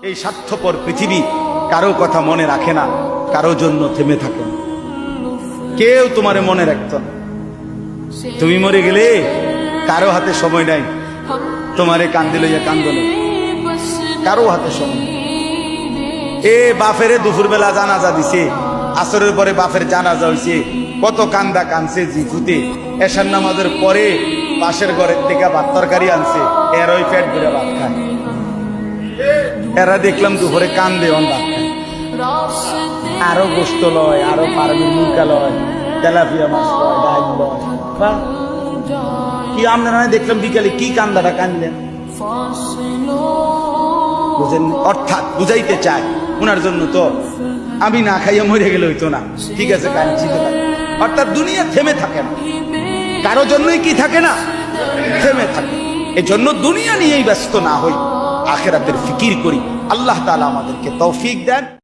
এই স্বার্থপর পৃথিবী কারো কথা মনে রাখে না, কারো জন্য থেমে থাকে না, কেউ তোমারে মনে রাখত না। তুমি মরে গেলে কারো হাতে সময় নাই তোমারে কান্দে লইয়া কান্দনে, কারো হাতে সময়। এ বাপেরে দুপুরবেলা জানাজা দিছে, আসরের পরে বাপের জানাজা হইছে, কত কান্দা কানছে জিফুতে। এশার নামাজের পরে পাশের ঘরের থেকে ভাত তরকারি আনছে, এর ওই পেট ভরে ভাত খায়। এরা দেখলাম দুপুরে কান্দে অন ভাত খায়, আরো গোস্ত লয়, আরো পারমির মুরগা লয়, তেলাপিয়া মাছ লয়, ডাল লয়। কি আপনারা দেখলাম বিকালে কি কান্দাটা কানলেন, বুঝেন? অর্থাৎ বুঝাইতে চায় ওনার জন্য তো আমি না খাইয়া মরে গেলে হইতো না, ঠিক আছে কাঁদছি তো। অর্থাৎ দুনিয়া থেমে থাকে না, কারো জন্যই কি থাকে না, থেমে থাকে। এই জন্য দুনিয়া নিয়েই ব্যস্ত না হই, আখিরাতের ফিকির করি। আল্লাহ তাআলা আমাদেরকে তৌফিক দেন।